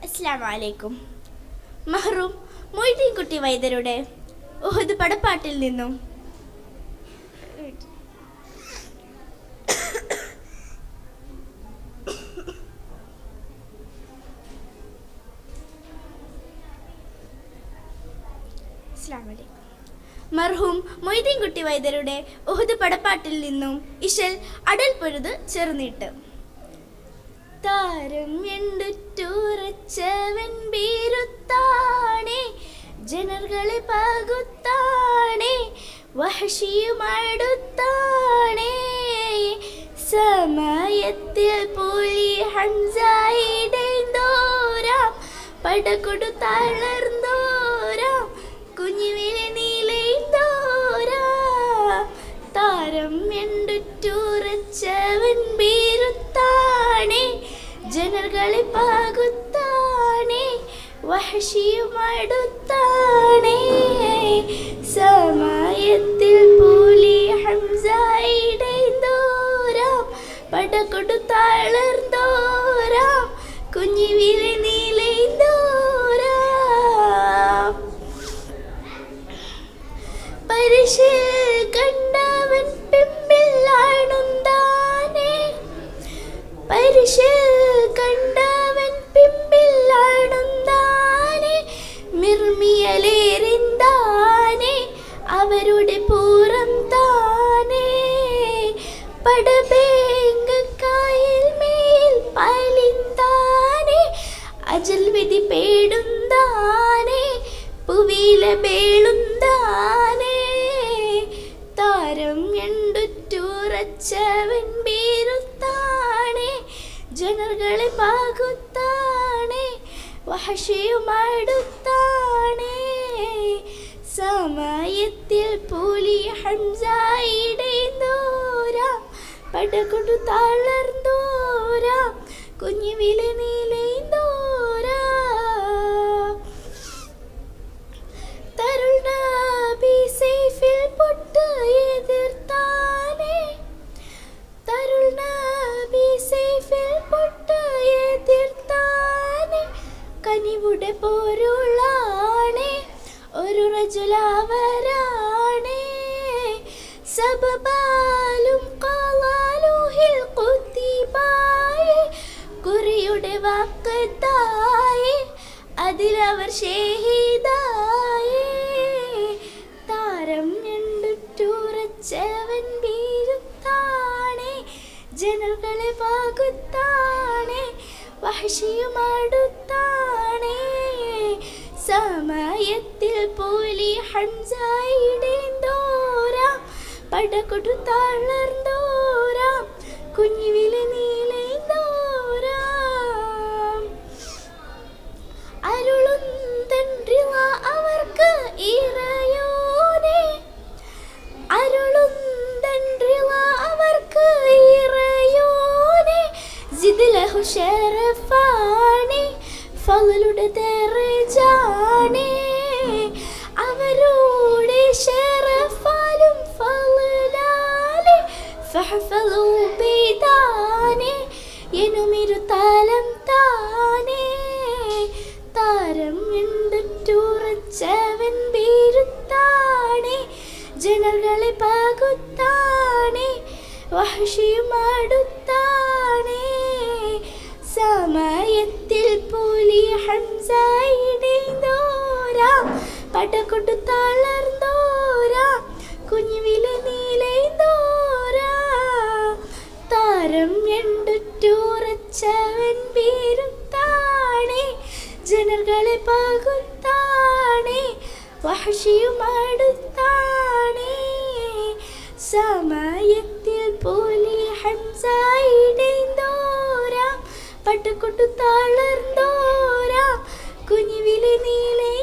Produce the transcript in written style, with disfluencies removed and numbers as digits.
അസ്സലാമു അലൈക്കും. മഹ്റൂം മൊയ്തീൻ കുട്ടി വൈദ്യരുടെ ഉഹുദ് പടപ്പാട്ടിൽ നിന്നും മർഹൂം മൊയ്തീൻ കുട്ടി വൈദ്യരുടെ ഉഹുദ് പടപ്പാട്ടിൽ നിന്നും ഇശൽ അടൽ പൊരുത് ചെറുനീട്ട്. താരം എണ്ടുറ്റുറച്ചവൻ ബീരുത്താണേ, ജനർകളെ പകുത്താണേ, വഹശിയുമടുത്താണേ. സമയത്തിൽ പുലി ഹംസയിടേന്തോരാം, പടകൊടു തളർന്നോരാം, കുഞ്ഞുവിലെ നീലേന്തോരാം. താരം എണ്ടുറ്റുറച്ചവൻ ബീരുത്താണേ, ജനർകളെ പകുത്താണേ, വഹശിയുമടുത്താണേ. സമയത്തിൽ പുലി ഹംസയിടേന്തോരാം, പടകൊടു തളർന്നോരാം, കുഞ്ഞുവിലെ നീലേന്തോരാം. പരിശിൽ കണ്ടവൻ പിമ്പിലാണുന്താനേ, പരിശിൽ കണ്ടവൻ പിമ്പിലാണുന്താനേ, മിർമിയലേറിന്താനേ അവരുടെ പൂരം താനേ. പടബേങ്കക്കായിൽ മേൽ പലിന്താനേ, അജൽ വിധി പേടുന്താനേ, പുവില ബേളുന്താനേ. താരം എണ്ടുറ്റുറച്ചവൻ ബീരുത്താണേ, ജനർകളെ പകുത്താണേ, വഹശിയുമടുത്താണേ. സമയത്തിൽ പുലി ഹംസയിടേന്തോരാം, പടകൊടു തളർന്നോരാം, കുഞ്ഞുവിലെ നീലേന്തോരാം. തരുൾ നബി സൈഫിൽ പൊട്ട് എതിർത്താനേ, തരുൾ നബി സൈഫിൽ പൊട്ട് എതിർത്താനേ, കനിവുടെ പൊരുളാണേ, ഒരു റജുലവരാണേ. സബബാലും ഖലാലുഹിൽ ഖുതിബായേ, കുറിയുടെ വാക്കത്തായേ, അതിലവർ ഷഹീദായേ. താരം എണ്ടുറ്റുറച്ചവൻ ബീരുത്താണേ, ജനർകളെ പകുത്താണേ, വഹശിയുമടുത്താണേ. സമയത്തിൽ പുലി ഹംസയിടേന്തോരാം, പടകൊടു തളർന്നോരാം, കുഞ്ഞുവിലെ നീലേന്തോരാം. അരുളുന്തൻറിള അവർക്ക് ഇറയോനെ, അരുളുന്തൻറിള അവർക്ക് ഇറയോനെ. സിദ്ലഹു ശരഫാണേ, ഫളലുടെ ദറജാണേ, അവരുടെ ശരഫാലും ഫളലാലേ. ഫഹ്ഫളു ബിദാനേ, എനുമിരുതലം താനേ. താരം എണ്ടുറ്റുറച്ചവൻ ബീരുത്താണേ, ജനർകളെ പകുത്താണേ, വഹശിയുമടുത്താണേ. സമയത്തിൽ പുലി ഹംസയിടേന്തോരാം, പടകൊടു തളർന്നോരാം, കുഞ്ഞുവിലെ നീലേന്തോരാം. താരം എണ്ടുറ്റുറച്ചവൻ ബീരുത്താണേ, ജനർകളെ പകുത്താണേ, വഹശിയുമടുത്താണേ. സമയത്തിൽ പുലി ഹംസയിടേന്തോരാം, പടകൊടു തളർന്നോരാം, കുഞ്ഞുവിലെ നീലേ